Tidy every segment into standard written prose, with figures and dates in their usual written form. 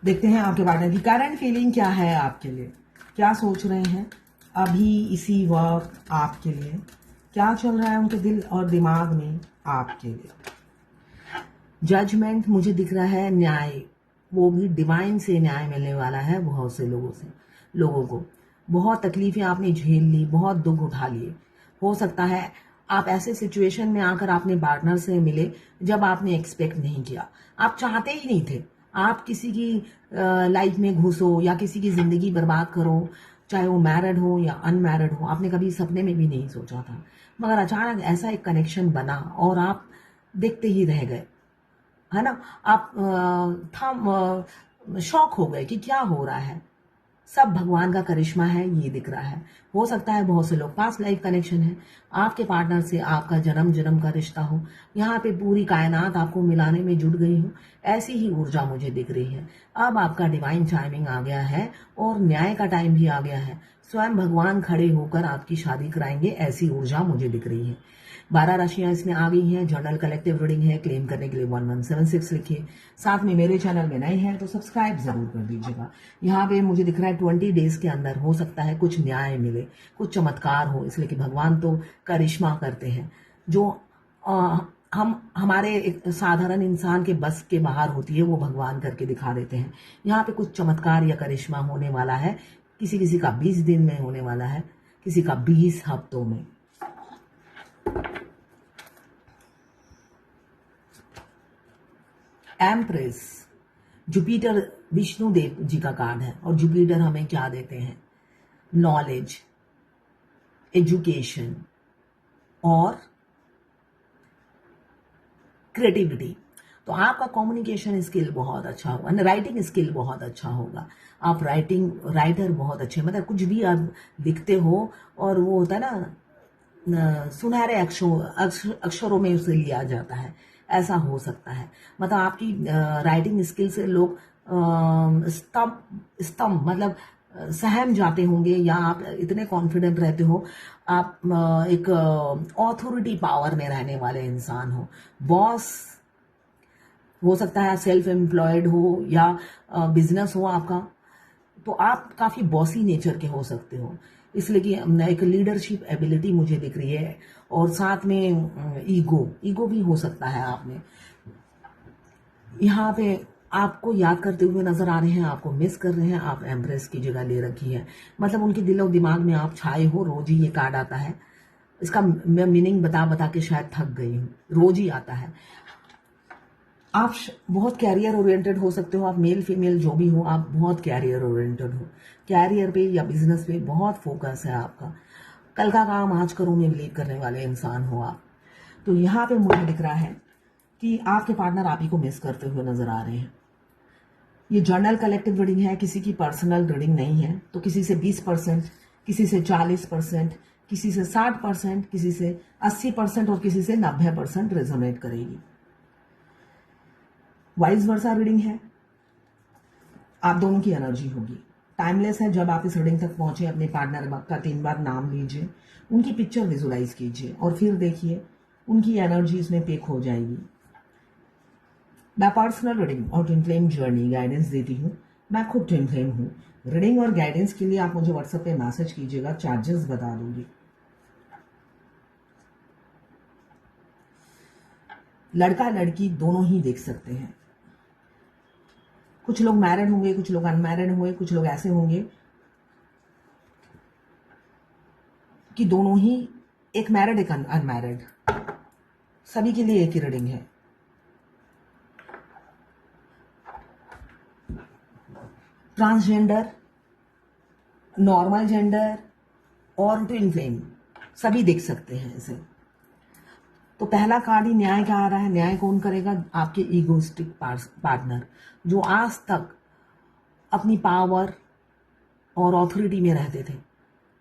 देखते हैं आपके पार्टनर की करंट फीलिंग क्या है आपके लिए, क्या सोच रहे हैं अभी इसी वक्त आपके लिए, क्या चल रहा है उनके दिल और दिमाग में आपके लिए। जजमेंट मुझे दिख रहा है, न्याय, वो भी डिवाइन से न्याय मिलने वाला है बहुत से लोगों को। बहुत तकलीफें आपने झेल ली, बहुत दुख उठा लिए। हो सकता है आप ऐसे सिचुएशन में आकर आपने पार्टनर से मिले जब आपने एक्सपेक्ट नहीं किया, आप चाहते ही नहीं थे आप किसी की लाइफ में घुसो या किसी की ज़िंदगी बर्बाद करो, चाहे वो मैरिड हो या अनमैरिड हो। आपने कभी सपने में भी नहीं सोचा था, मगर अचानक ऐसा एक कनेक्शन बना और आप देखते ही रह गए, है ना। आप शॉक हो गए कि क्या हो रहा है। सब भगवान का करिश्मा है, ये दिख रहा है। हो सकता है बहुत से लोग पास्ट लाइफ कनेक्शन है, आपके पार्टनर से आपका जन्म जन्म का रिश्ता हो, यहाँ पे पूरी कायनात आपको मिलाने में जुट गई हो, ऐसी ही ऊर्जा मुझे दिख रही है। अब आपका डिवाइन टाइमिंग आ गया है और न्याय का टाइम भी आ गया है। स्वयं भगवान खड़े होकर आपकी शादी कराएंगे, ऐसी ऊर्जा मुझे दिख रही है। 12 राशियां इसमें आ गई हैं। जर्नल कलेक्टिव रीडिंग है, क्लेम करने के लिए 1176 लिखिए। साथ में मेरे चैनल में नए हैं तो सब्सक्राइब जरूर कर दीजिएगा। यहाँ पे मुझे दिख रहा है 20 डेज के अंदर हो सकता है कुछ न्याय मिले, कुछ चमत्कार हो, इसलिए कि भगवान तो करिश्मा करते हैं जो हम हमारे एक साधारण इंसान के बस के बाहर होती है, वो भगवान करके दिखा देते हैं। यहाँ पे कुछ चमत्कार या करिश्मा होने वाला है। किसी किसी का 20 दिन में होने वाला है, किसी का 20 हफ्तों में। एम्प्रेस, जुपिटर विष्णु देव जी का कार्ड है और जुपिटर हमें क्या देते हैं, नॉलेज, एजुकेशन और क्रिएटिविटी। तो आपका कम्युनिकेशन स्किल बहुत अच्छा होगा, राइटिंग स्किल बहुत अच्छा होगा। आप राइटर बहुत अच्छे, मतलब कुछ भी आप लिखते हो और वो होता है ना सुनहरे अक्षरों में उसे लिया जाता है, ऐसा हो सकता है। मतलब आपकी राइटिंग स्किल से लोग स्तंभ मतलब सहम जाते होंगे, या आप इतने कॉन्फिडेंट रहते हो, आप एक ऑथोरिटी पावर में रहने वाले इंसान हो। बॉस हो सकता है, सेल्फ एम्प्लॉयड हो या बिजनेस हो आपका, तो आप काफ़ी बॉसी नेचर के हो सकते हो, इसलिए कि एक लीडरशिप एबिलिटी मुझे दिख रही है। और साथ में ईगो भी हो सकता है आप में। यहाँ पे आपको याद करते हुए नजर आ रहे हैं, आपको मिस कर रहे हैं, आप एम्प्रेस की जगह ले रखी है, मतलब उनके दिल और दिमाग में आप छाए हो। रोज ही ये कार्ड आता है, इसका मैं मीनिंग बता बता के शायद थक गई हूँ, रोज ही आता है। आप बहुत कैरियर ओरिएंटेड हो सकते हो, आप मेल फीमेल जो भी हो, आप बहुत कैरियर ओरिएंटेड हो। कैरियर पे या बिजनेस पे बहुत फोकस है आपका। कल का काम आज करो में बिलीव करने वाले इंसान हो आप। तो यहाँ पे मुझे दिख रहा है कि आपके पार्टनर आप ही को मिस करते हुए नजर आ रहे हैं। ये जर्नल कलेक्टिव रीडिंग है, किसी की पर्सनल रीडिंग नहीं है। तो किसी से 20%, किसी से 40%, किसी से 60%, किसी से 80% और किसी से 90% रेजोनेट करेगी। वाइस वर्सा रीडिंग है, आप दोनों की एनर्जी होगी। टाइमलेस है। जब आप इस रीडिंग तक पहुंचे, अपने पार्टनर का 3 बार नाम लीजिए, उनकी पिक्चर विजुलाइज कीजिए और फिर देखिए उनकी एनर्जी इसमें पिक हो जाएगी। मैं पर्सनल रीडिंग और ट्विन फ्लेम जर्नी गाइडेंस देती हूँ। मैं खुद ट्विन फ्लेम हूँ। रीडिंग और गाइडेंस के लिए आप मुझे व्हाट्सएप पे मैसेज कीजिएगा, चार्जेस बता दूंगी। लड़का लड़की दोनों ही देख सकते हैं। कुछ लोग मैरिड होंगे, कुछ लोग अनमैरिड होंगे, कुछ लोग ऐसे होंगे कि दोनों ही, एक मैरिड एक अनमैरिड, सभी के लिए एक ही रीडिंग है। ट्रांसजेंडर, नॉर्मल जेंडर और ट्विन फ्लेम सभी देख सकते हैं इसे। तो पहला कार्ड ही न्याय का आ रहा है। न्याय कौन करेगा? आपके ईगोइस्टिक पार्टनर, जो आज तक अपनी पावर और ऑथोरिटी में रहते थे,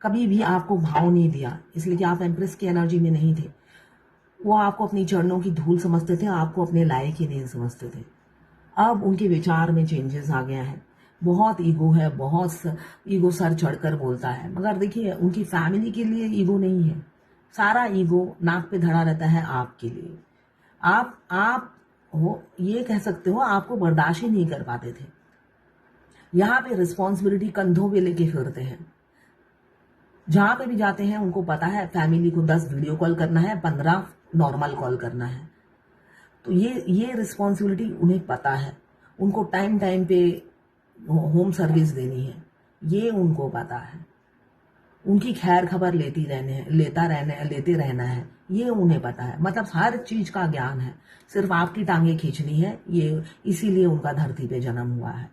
कभी भी आपको भाव नहीं दिया, इसलिए कि आप एम्प्रेस की एनर्जी में नहीं थे। वो आपको अपनी चरणों की धूल समझते थे, आपको अपने लायक ही नहीं समझते थे। अब उनके विचार में चेंजेस आ गया है। बहुत ईगो है, बहुत ईगो सर चढ़कर बोलता है, मगर देखिए उनकी फैमिली के लिए ईगो नहीं है। सारा ईगो नाक पे धड़ा रहता है आपके लिए। आप हो ये कह सकते हो, आपको बर्दाश्त ही नहीं कर पाते थे। यहाँ पे रिस्पॉन्सिबिलिटी कंधों पे लेके फिरते हैं। जहां पे भी जाते हैं उनको पता है फैमिली को 10 वीडियो कॉल करना है, 15 नॉर्मल कॉल करना है। तो ये रिस्पॉन्सिबिलिटी उन्हें पता है। उनको टाइम टाइम पे होम सर्विस देनी है, ये उनको पता है। उनकी खैर खबर लेते रहना है, ये उन्हें पता है। मतलब हर चीज का ज्ञान है, सिर्फ आपकी टांगे खींचनी है, ये इसीलिए उनका धरती पे जन्म हुआ है।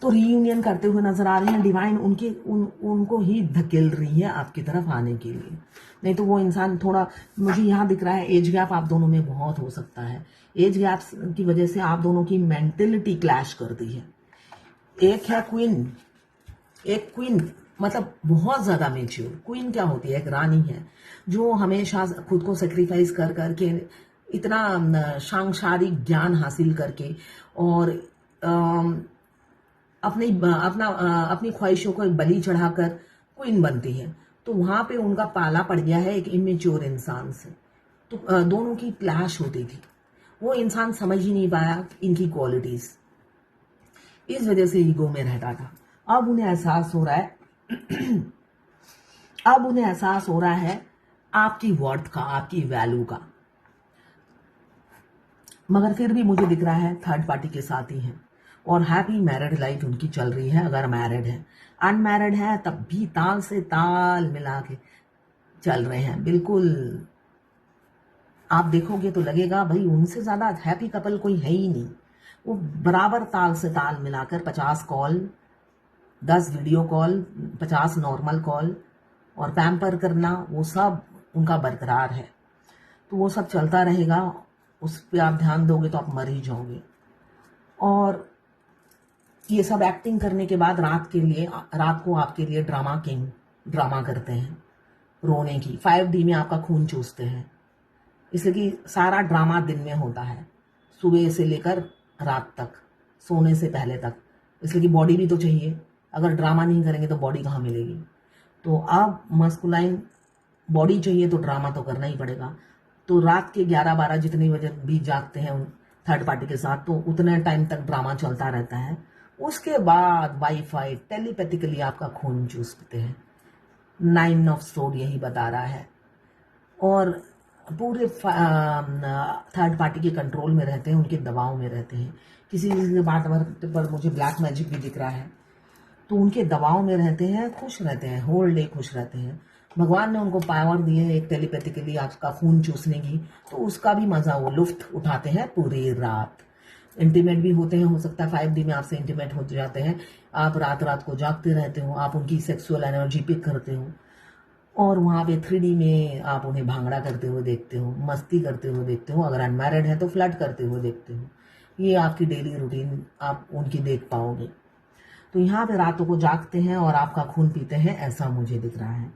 तो रीयूनियन करते हुए नजर आ रहे हैं। डिवाइन उनको ही धकेल रही है आपकी तरफ आने के लिए। नहीं तो वो इंसान थोड़ा, मुझे यहाँ दिख रहा है एज गैप आप दोनों में बहुत हो सकता है। एज गैप की वजह से आप दोनों की मेंटेलिटी क्लैश करती है। एक है क्वीन, एक क्वीन मतलब बहुत ज्यादा मेच्योर। क्वीन क्या होती है? एक रानी है जो हमेशा खुद को सेक्रीफाइस कर करके, इतना सांसारिक ज्ञान हासिल करके और अपनी ख्वाहिशों को बलि चढ़ाकर क्वीन बनती है। तो वहां पे उनका पाला पड़ गया है एक इमेच्योर इंसान से। तो दोनों की क्लैश होती थी। वो इंसान समझ ही नहीं पाया इनकी क्वालिटीज, इस वजह से ईगो में रहता था। अब उन्हें एहसास हो रहा है अब उन्हें एहसास हो रहा है आपकी वर्थ का, आपकी वैल्यू का। मगर फिर भी मुझे दिख रहा है थर्ड पार्टी के साथ ही है और हैप्पी मैरिड लाइफ उनकी चल रही है। अगर मैरिड है, अनमैरिड है तब भी ताल से ताल मिला के चल रहे हैं। बिल्कुल आप देखोगे तो लगेगा भाई उनसे ज्यादा हैप्पी कपल कोई है ही नहीं। वो बराबर ताल से ताल मिलाकर 50 call, 10 video call, 50 normal call और पैम्पर करना, वो सब उनका बरकरार है। तो वो सब चलता रहेगा। उस पर आप ध्यान दोगे तो आप मर ही जाओगे। और ये सब एक्टिंग करने के बाद रात को आपके लिए ड्रामा किंग ड्रामा करते हैं, रोने की 5D में आपका खून चूसते हैं। इसलिए कि सारा ड्रामा दिन में होता है, सुबह से लेकर रात तक, सोने से पहले तक। इसलिए कि बॉडी भी तो चाहिए। अगर ड्रामा नहीं करेंगे तो बॉडी कहाँ मिलेगी? तो अब मस्कुलाइन बॉडी चाहिए तो ड्रामा तो करना ही पड़ेगा। तो रात के 11-12 जितने बजे भी जागते हैं उन थर्ड पार्टी के साथ, तो उतने टाइम तक ड्रामा चलता रहता है। उसके बाद वाईफाई टेलीपैथिकली आपका खून चूसते हैं। 9 ऑफ सोड यही बता रहा है। और पूरे थर्ड पार्टी के कंट्रोल में रहते हैं, उनके दबाव में रहते हैं। किसी की बात पर मुझे ब्लैक मैजिक भी दिख रहा है। तो उनके दबाव में रहते हैं, खुश रहते हैं, होल डे खुश रहते हैं। भगवान ने उनको पावर दी है एक टेलीपैथिकली आपका खून चूसने की, तो उसका भी मजा वो लुफ्त उठाते हैं पूरी रात। इंटीमेट भी होते हैं, हो सकता है 5D में आपसे इंटीमेट हो जाते हैं। आप रात रात को जागते रहते हो, आप उनकी सेक्सुअल एनर्जी पिक करते हो और वहाँ पे 3D में आप उन्हें भांगड़ा करते हुए देखते हो, मस्ती करते हुए देखते हो। अगर अनमैरिड है तो फ्लर्ट करते हुए देखते हो। ये आपकी डेली रूटीन आप उनकी देख पाओगे। तो यहाँ पे रातों को जागते हैं और आपका खून पीते हैं, ऐसा मुझे दिख रहा है।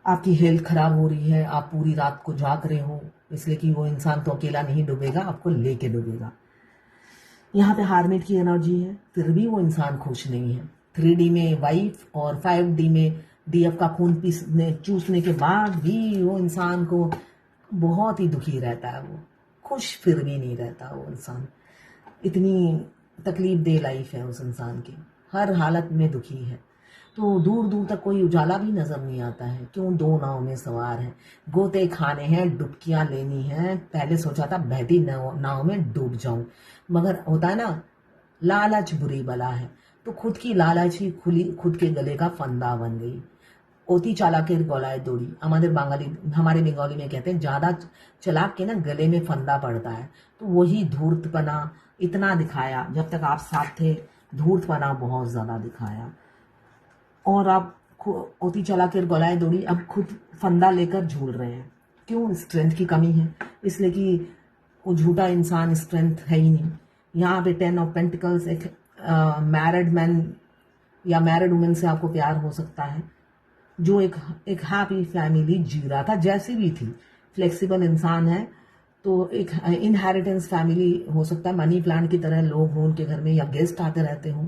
आपकी हेल्थ खराब हो रही है, आप पूरी रात को जाग रहे हो, इसलिए कि वो इंसान तो अकेला नहीं डूबेगा, आपको लेके डूबेगा। यहाँ पे हार्मिट की एनर्जी है, फिर भी वो इंसान खुश नहीं है। 3D में वाइफ और 5D में DF का खून चूसने के बाद भी वो इंसान को बहुत ही दुखी रहता है। वो खुश फिर भी नहीं रहता वो इंसान। इतनी तकलीफ दे लाइफ है उस इंसान की, हर हालत में दुखी है। तो दूर दूर तक कोई उजाला भी नजर नहीं आता है। क्यों? 2 नाव में सवार है, गोते खाने हैं, डुबकियां लेनी है। पहले सोचा था बहती नाव में डूब जाऊं, मगर होता है ना, लालच बुरी बला है। तो खुद की लालच ही खुद के गले का फंदा बन गई। ओती चालाकेर गलाए दौड़ी, हमारे बंगाली में कहते हैं, ज्यादा चलाक के ना गले में फंदा पड़ता है। तो वही धूर्तपना इतना दिखाया, जब तक आप साथ थे धूर्तपना बहुत ज्यादा दिखाया। और आप ओती चालाकेर गलाए दौड़ी, अब खुद फंदा लेकर झूल रहे हैं। क्यों? स्ट्रेंथ की कमी है, इसलिए कि वो झूठा इंसान स्ट्रेंथ है ही नहीं। यहाँ पे 10 ऑफ पेंटिकल्स, एक मैरिड मैन या मैरिड वुमेन से आपको प्यार हो सकता है, जो एक हैप्पी फैमिली जी रहा था, जैसी भी थी, फ्लेक्सिबल इंसान है। तो एक इनहेरिटेंस फैमिली हो सकता है, मनी प्लांट की तरह लोग हों उनके घर में या गेस्ट आते रहते हों।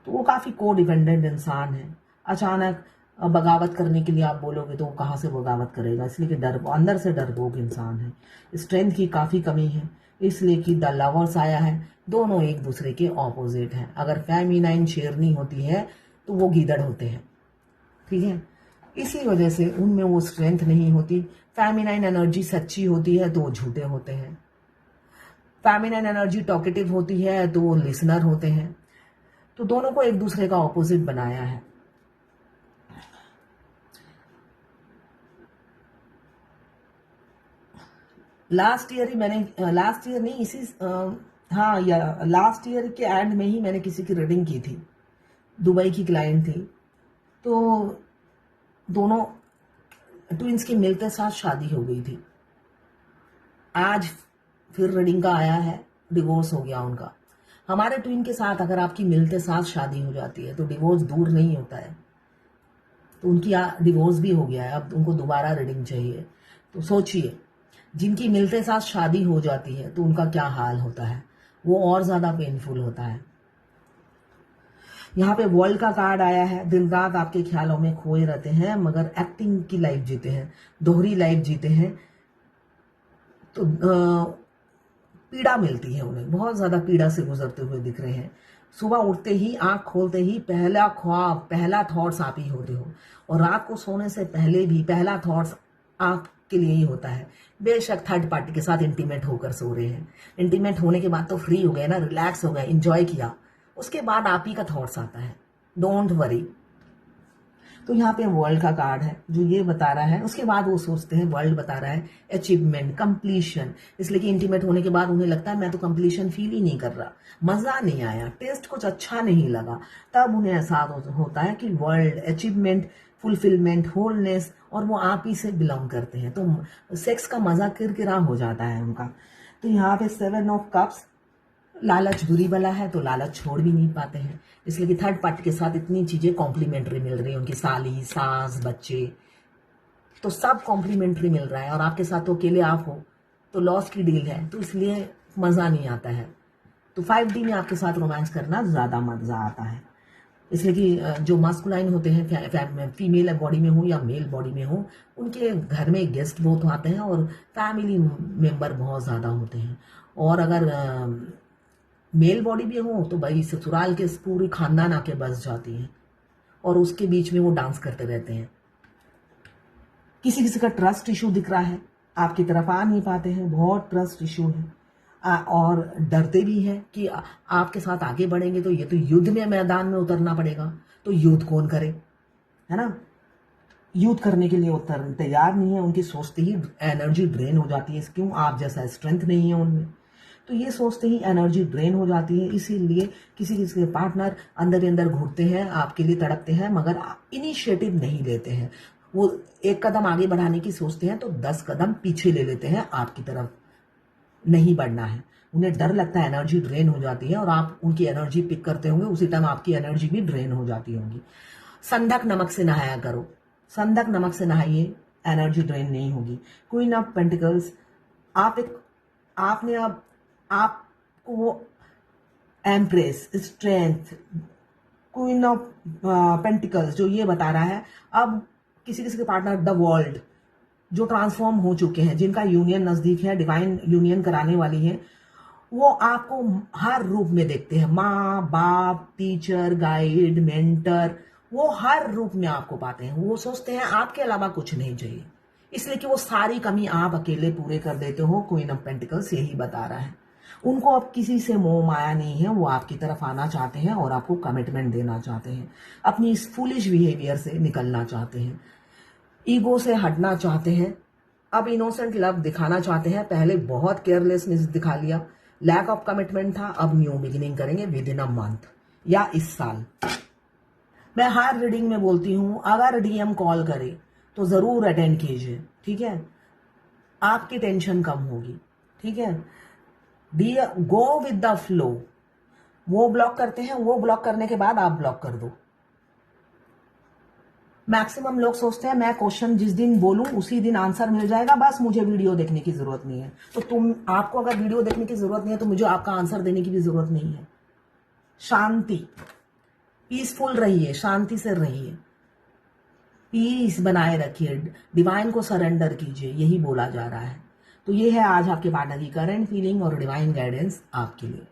तो वो काफी को डिपेंडेंट इंसान है। अचानक बगावत करने के लिए आप बोलोगे तो वो कहाँ से बगावत करेगा? इसलिए कि अंदर से डरपोक इंसान है। स्ट्रेंथ की काफी कमी है, इसलिए कि द लवर्स आया है, दोनों एक दूसरे के ऑपोजिट हैं। अगर फेमिनाइन शेरनी होती है तो वो गीदड़ होते हैं, ठीक है। इसी वजह से उनमें वो स्ट्रेंथ नहीं होती। फेमिनाइन एनर्जी सच्ची होती है तो वो झूठे होते हैं। फेमिनाइन एनर्जी टॉकेटिव होती है तो वो लिसनर होते हैं। तो दोनों को एक दूसरे का ऑपोजिट बनाया है। लास्ट ईयर ही मैंने, लास्ट ईयर नहीं, इसी हाँ, या लास्ट ईयर के एंड में ही मैंने किसी की रीडिंग की थी। दुबई की क्लाइंट थी। तो दोनों ट्विंस की मिलते साथ शादी हो गई थी। आज फिर रीडिंग का आया है, डिवोर्स हो गया उनका। हमारे ट्विन के साथ अगर आपकी मिलते साथ शादी हो जाती है तो डिवोर्स दूर नहीं होता है। तो उनकी डिवोर्स भी हो गया है, अब उनको दोबारा रीडिंग चाहिए। तो सोचिए, जिनकी मिलते साथ शादी हो जाती है तो उनका क्या हाल होता है, वो और ज़्यादा पेनफुल होता है। यहाँ पे वर्ल्ड का कार्ड आया है। दिन रात आपके ख्यालों में खोए रहते हैं मगर एक्टिंग की लाइफ जीते हैं, दोहरी लाइफ जीते हैं। तो पीड़ा मिलती है उन्हें, बहुत ज़्यादा पीड़ा से गुजरते हुए दिख रहे हैं। सुबह उठते ही, आंख खोलते ही पहला ख्वाब, पहला थॉट्स आप ही होते हो। और रात को सोने से पहले भी पहला थॉट्स आपके लिए ही होता है। बेशक थर्ड पार्टी के साथ इंटीमेट होकर सो रहे हैं, इंटीमेट होने के बाद तो फ्री हो गए ना, रिलैक्स हो गए, इंजॉय किया, उसके बाद आप ही का थॉट्स आता है। Don't worry. तो यहाँ पे वर्ल्ड का कार्ड है जो ये बता रहा है। उसके बाद वो सोचते हैं, वर्ल्ड बता रहा है अचीवमेंट, कंप्लीशन। इसलिए कि इंटीमेट होने के बाद उन्हें लगता है मैं तो कंप्लीशन फील ही नहीं कर रहा, मजा नहीं आया, टेस्ट कुछ अच्छा नहीं लगा। तब उन्हें एहसास होता है कि वर्ल्ड, अचीवमेंट, फुलफिलमेंट, होलनेस, और वो आप ही से बिलोंग करते हैं। तो सेक्स का मजा किरकिरा हो जाता है उनका। तो यहाँ पे 7 ऑफ कप्स, लालच बुरी बला है तो लालच छोड़ भी नहीं पाते हैं। इसलिए कि थर्ड पार्टी के साथ इतनी चीजें कॉम्प्लीमेंट्री मिल रही है, उनकी साली, सास, बच्चे, तो सब कॉम्प्लीमेंट्री मिल रहा है। और आपके साथ तो अकेले आप हो तो लॉस की डील है, तो इसलिए मजा नहीं आता है। तो 5D में आपके साथ रोमांस करना ज्यादा मजा आता है। इसलिए कि जो मास्कुलाइन होते हैं, फीमेल बॉडी में हो या मेल बॉडी में हो, उनके घर में गेस्ट बहुत आते हैं और फैमिली मेंबर बहुत ज़्यादा होते हैं। और अगर मेल बॉडी भी हो तो भाई ससुराल के पूरी खानदान आके बस जाती है और उसके बीच में वो डांस करते रहते हैं। किसी किसी का ट्रस्ट इशू दिख रहा है, आपकी तरफ आ नहीं पाते हैं, बहुत ट्रस्ट इशू है। और डरते भी हैं कि आपके साथ आगे बढ़ेंगे तो ये तो युद्ध में मैदान में उतरना पड़ेगा, तो युद्ध कौन करे, है ना। युद्ध करने के लिए उतर तैयार नहीं है, उनकी सोचते ही एनर्जी ड्रेन हो जाती है। क्यों? आप जैसा स्ट्रेंथ नहीं है उनमें, तो ये सोचते ही एनर्जी ड्रेन हो जाती है। इसीलिए किसी किसी के पार्टनर अंदर ही अंदर घुटते हैं, आपके लिए तड़पते हैं, मगर इनिशिएटिव नहीं लेते हैं। वो एक कदम आगे बढ़ाने की सोचते हैं तो 10 कदम पीछे ले लेते हैं, आपकी तरफ नहीं बढ़ना है। उन्हें डर लगता है, एनर्जी ड्रेन हो जाती है, और आप उनकी एनर्जी पिक करते होंगे, उसी टाइम आपकी एनर्जी भी ड्रेन हो जाती होगी। संधक नमक से नहाया करो, संधक नमक से नहाइए, एनर्जी ड्रेन नहीं होगी। क्वीन ऑफ पेंटिकल्स, आपने अब आपको वो empress, strength, queen of pentacles जो ये बता रहा है, अब किसी किसी के पार्टनर द वर्ल्ड जो ट्रांसफॉर्म हो चुके हैं, जिनका यूनियन नजदीक है, डिवाइन यूनियन कराने वाली है, वो आपको हर रूप में देखते हैं। माँ, बाप, टीचर, गाइड, मेंटर, वो हर रूप में आपको पाते हैं। वो सोचते हैं आपके अलावा कुछ नहीं चाहिए, इसलिए कि वो सारी कमी आप अकेले पूरे कर देते हो। क्वीन ऑफ पेंटिकल्स यही बता रहा है। उनको अब किसी से मोह माया नहीं है, वो आपकी तरफ आना चाहते हैं और आपको कमिटमेंट देना चाहते हैं, अपनी इस फूलिश बिहेवियर से निकलना चाहते हैं, ईगो से हटना चाहते हैं, अब इनोसेंट लव दिखाना चाहते हैं। पहले बहुत केयरलेसनेस दिखा लिया, लैक ऑफ कमिटमेंट था, अब न्यू बिगिनिंग करेंगे विद इन अ मंथ या इस साल। मैं हर रीडिंग में बोलती हूं, अगर डीएम कॉल करे तो जरूर अटेंड कीजिए, ठीक है, आपकी टेंशन कम होगी, ठीक है। Go with the flow. वो ब्लॉक करते हैं, वो ब्लॉक करने के बाद आप ब्लॉक कर दो। मैक्सिमम लोग सोचते हैं मैं क्वेश्चन जिस दिन बोलूं उसी दिन आंसर मिल जाएगा, बस मुझे वीडियो देखने की जरूरत नहीं है। तो आपको अगर वीडियो देखने की जरूरत नहीं है तो मुझे आपका आंसर देने की भी जरूरत नहीं है। शांति, पीसफुल रहिए, शांति से रहिए, पीस बनाए रखिए, डिवाइन को सरेंडर कीजिए, यही बोला जा रहा है। तो ये है आज आपके पार्टनर की करंट फीलिंग और डिवाइन गाइडेंस आपके लिए।